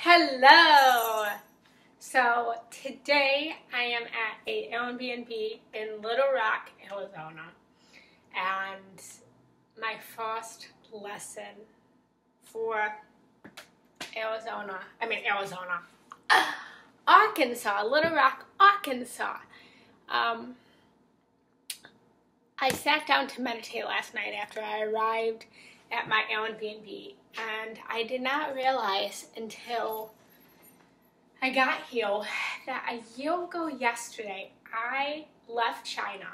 Hello! So today I am at a Airbnb in Little Rock, Arizona, and my first lesson for Arkansas, Little Rock, Arkansas. I sat down to meditate last night after I arrived at my Airbnb, and I did not realize until I got here that a year ago yesterday I left China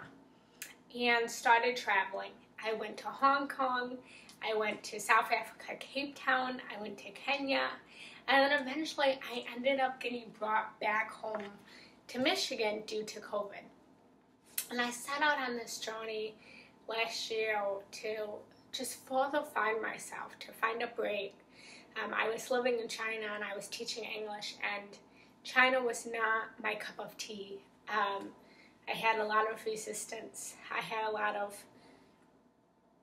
and started traveling. I went to Hong Kong, I went to South Africa, Cape Town, I went to Kenya, and then eventually I ended up getting brought back home to Michigan due to COVID. And I set out on this journey last year to just further find myself, to find a break. I was living in China and I was teaching English, and China was not my cup of tea. I had a lot of resistance. I had a lot of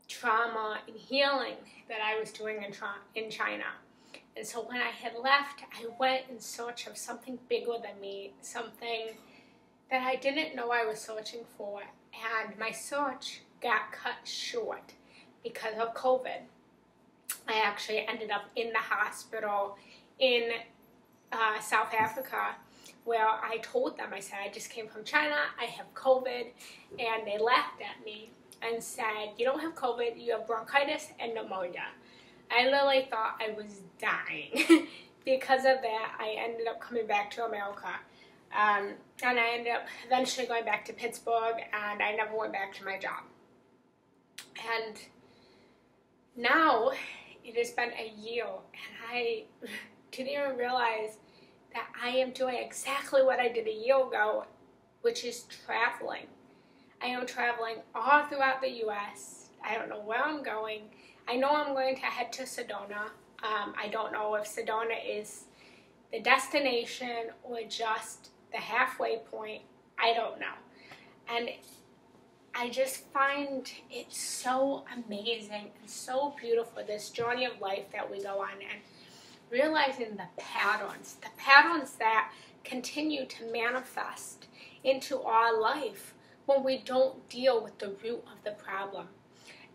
trauma and healing that I was doing in China. And so when I had left, I went in search of something bigger than me, something that I didn't know I was searching for, and my search got cut short because of COVID. I actually ended up in the hospital in South Africa, where I told them, I said, I just came from China, I have COVID, and they laughed at me and said, you don't have COVID, you have bronchitis and pneumonia. I literally thought I was dying. Because of that, I ended up coming back to America. And I ended up eventually going back to Pittsburgh, and I never went back to my job. And now it has been a year, and I didn't even realize that I am doing exactly what I did a year ago, which is traveling. I am traveling all throughout the U.S. I don't know where I'm going. I know I'm going to head to Sedona. I don't know if Sedona is the destination or just the halfway point. I don't know. And I just find it so amazing and so beautiful, this journey of life that we go on, and realizing the patterns that continue to manifest into our life when we don't deal with the root of the problem.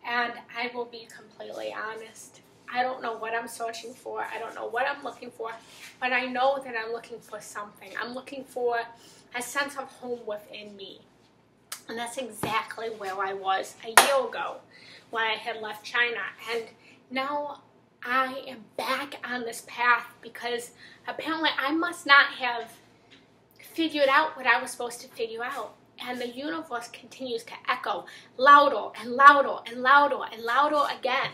And I will be completely honest, I don't know what I'm searching for. I don't know what I'm looking for, but I know that I'm looking for something. I'm looking for a sense of home within me. And that's exactly where I was a year ago when I had left China. And now I am back on this path because apparently I must not have figured out what I was supposed to figure out. And the universe continues to echo louder and louder and louder and louder again,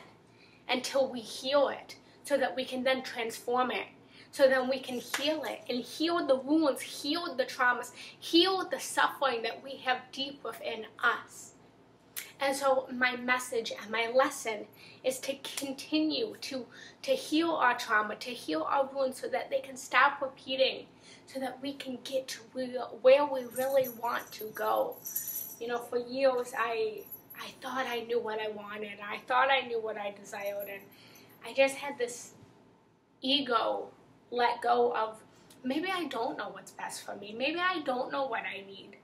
until we heal it, so that we can then transform it, so then we can heal it and heal the wounds, heal the traumas, heal the suffering that we have deep within us. And so my message and my lesson is to continue to heal our trauma, to heal our wounds, so that they can stop repeating, so that we can get to where we really want to go. You know, for years I thought I knew what I wanted. I thought I knew what I desired, and I just had this ego let go of, maybe I don't know what's best for me. Maybe I don't know what I need.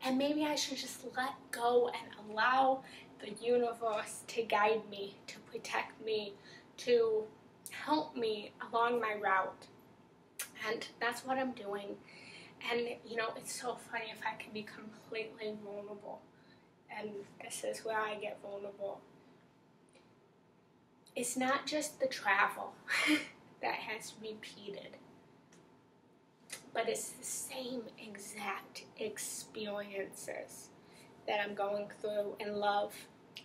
And maybe I should just let go and allow the universe to guide me, to protect me, to help me along my route. And that's what I'm doing. And, you know, it's so funny if I can be completely vulnerable. And this is where I get vulnerable. It's not just the travel that has repeated, but it's the same exact experiences that I'm going through in love.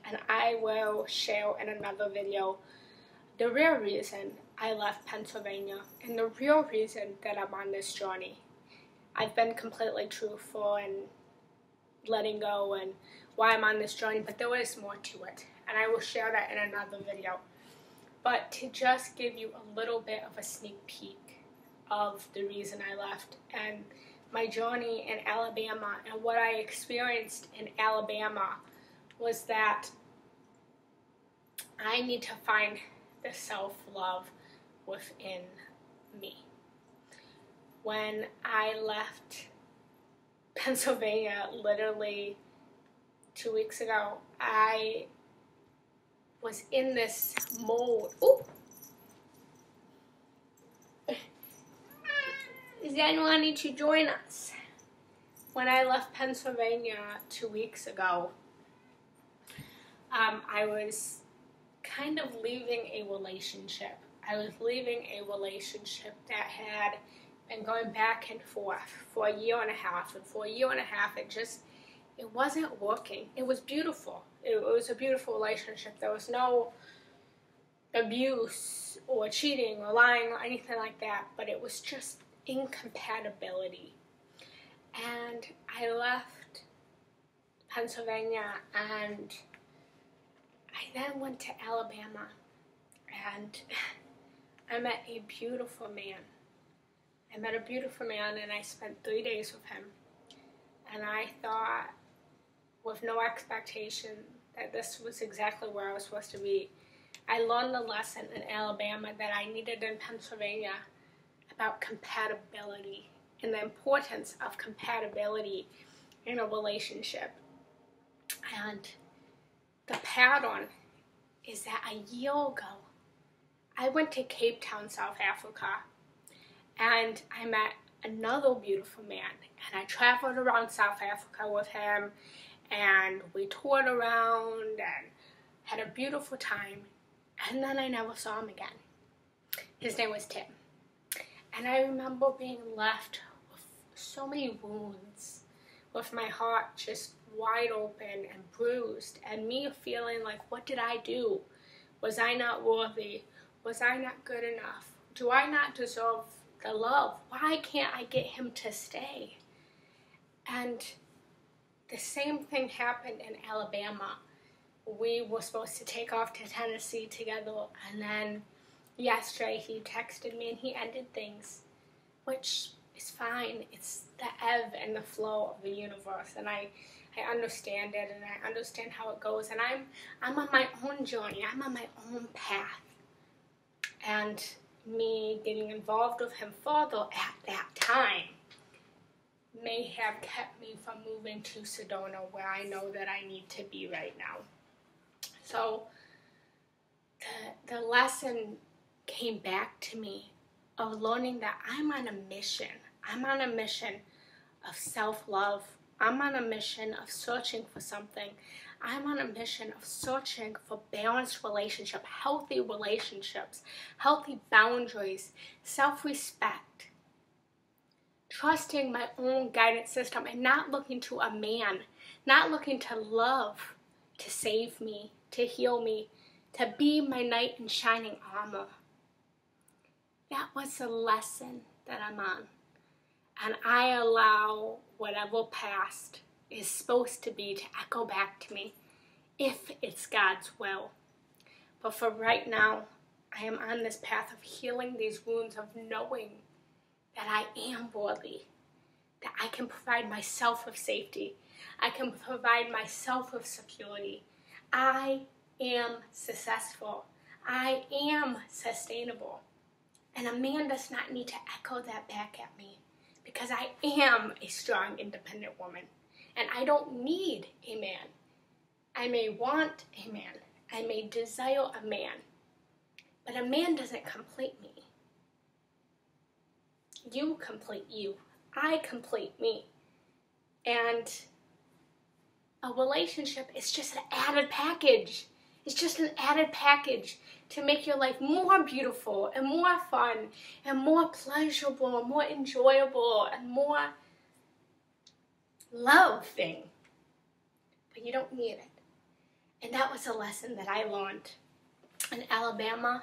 And I will share in another video the real reason I left Pennsylvania and the real reason that I'm on this journey. I've been completely truthful and letting go and why I'm on this journey, but there is more to it, and I will share that in another video. But to just give you a little bit of a sneak peek of the reason I left and my journey in Alabama, and what I experienced in Alabama was that I need to find the self-love within me. When I left Pennsylvania literally 2 weeks ago, I was in this mode. Ooh. Does anyone need to join us? When I left Pennsylvania 2 weeks ago, I was kind of leaving a relationship. I was leaving a relationship that had been going back and forth for a year and a half. And for a year and a half, it wasn't working. It was beautiful. It was a beautiful relationship. There was no abuse or cheating or lying or anything like that, but it was just incompatibility. And I left Pennsylvania and I then went to Alabama and I met a beautiful man. I met a beautiful man and I spent 3 days with him. And I thought, with no expectation, that this was exactly where I was supposed to be. I learned the lesson in Alabama that I needed in Pennsylvania about compatibility and the importance of compatibility in a relationship. And the pattern is that a year ago, I went to Cape Town, South Africa, and I met another beautiful man. And I traveled around South Africa with him, and we toured around and had a beautiful time. And then I never saw him again. His name was Tim. And I remember being left with so many wounds, with my heart just wide open and bruised, and me feeling like, what did I do? Was I not worthy? Was I not good enough? Do I not deserve the love? Why can't I get him to stay? And the same thing happened in Alabama. We were supposed to take off to Tennessee together, and then yesterday he texted me and he ended things, which is fine. It's the ebb and the flow of the universe, and I understand it, and I understand how it goes, and I'm on my own journey. I'm on my own path. And me getting involved with him further at that time may have kept me from moving to Sedona, where I know that I need to be right now. So the lesson came back to me of learning that I'm on a mission. I'm on a mission of self-love. I'm on a mission of searching for something. I'm on a mission of searching for balanced relationships, healthy relationships, healthy boundaries, self-respect, trusting my own guidance system, and not looking to a man, not looking to love to save me, to heal me, to be my knight in shining armor. That was the lesson that I'm on. And I allow whatever past is supposed to be to echo back to me, if it's God's will. But for right now, I am on this path of healing these wounds, of knowing that I am worthy, that I can provide myself with safety, I can provide myself with security. I am successful. I am sustainable. And a man does not need to echo that back at me, because I am a strong, independent woman. And I don't need a man. I may want a man. I may desire a man. But a man doesn't complete me. You complete you. I complete me. And a relationship is just an added package. It's just an added package to make your life more beautiful and more fun and more pleasurable and more enjoyable and more loving. But you don't need it. And that was a lesson that I learned in Alabama.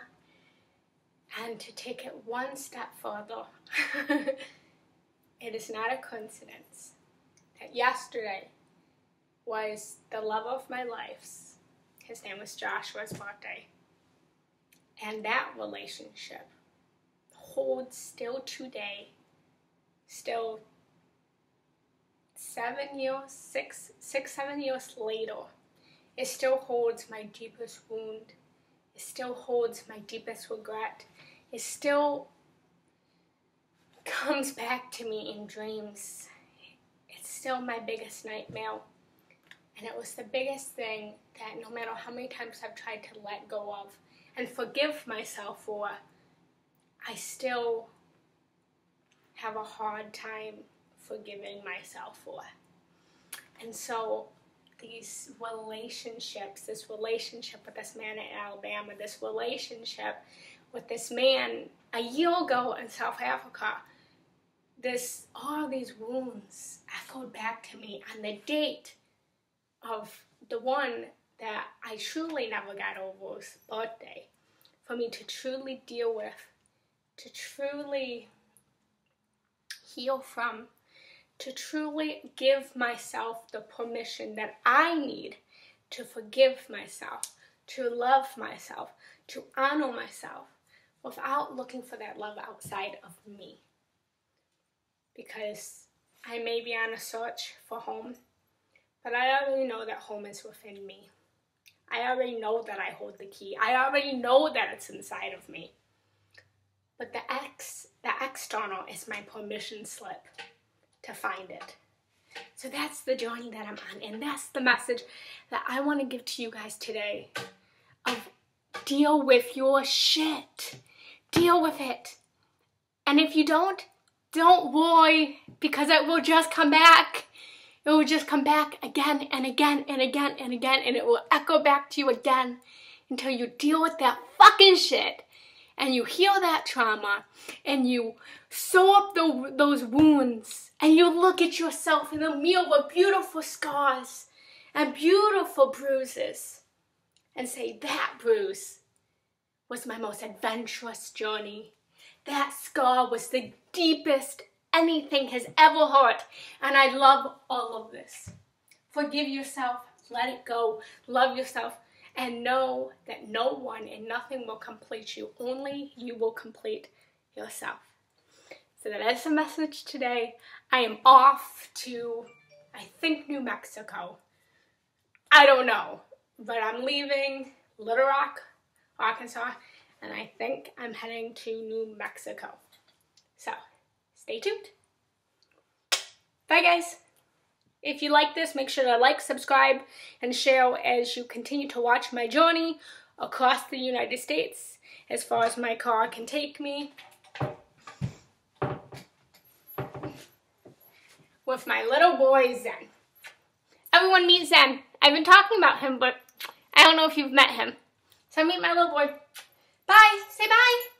And to take it one step further, it is not a coincidence that yesterday was the love of my life's, his name was Joshua's, birthday. And that relationship holds still today, still 7 years, 7 years later, it still holds my deepest wound. It still holds my deepest regret. It still comes back to me in dreams. It's still my biggest nightmare. And it was the biggest thing that no matter how many times I've tried to let go of and forgive myself for, I still have a hard time forgiving myself for. And so these relationships, this relationship with this man in Alabama, this relationship with this man a year ago in South Africa, all these wounds echoed back to me on the date of the one that I truly never got over's birthday, for me to truly deal with, to truly heal from, to truly give myself the permission that I need to forgive myself, to love myself, to honor myself, without looking for that love outside of me. Because I may be on a search for home, but I already know that home is within me. I already know that I hold the key. I already know that it's inside of me. But the external is my permission slip to find it. So that's the journey that I'm on, and that's the message that I want to give to you guys today. Of deal with your shit. Deal with it. And if you don't worry, because it will just come back. It will just come back again and again and again and again, and it will echo back to you again until you deal with that fucking shit and you heal that trauma and you sew up those wounds and you look at yourself in the mirror with beautiful scars and beautiful bruises and say, that bruise was my most adventurous journey. That scar was the deepest anything has ever hurt, and I love all of this. Forgive yourself, let it go, love yourself, and know that no one and nothing will complete you. Only you will complete yourself. So that is the message today. I am off to, I think, New Mexico. I don't know, but I'm leaving Little Rock, Arkansas, and I think I'm heading to New Mexico. So, stay tuned. Bye, guys. If you like this, make sure to like, subscribe, and share as you continue to watch my journey across the United States as far as my car can take me with my little boy, Zen. Everyone meet Zen. I've been talking about him, but I don't know if you've met him. So meet my little boy. Bye. Say bye.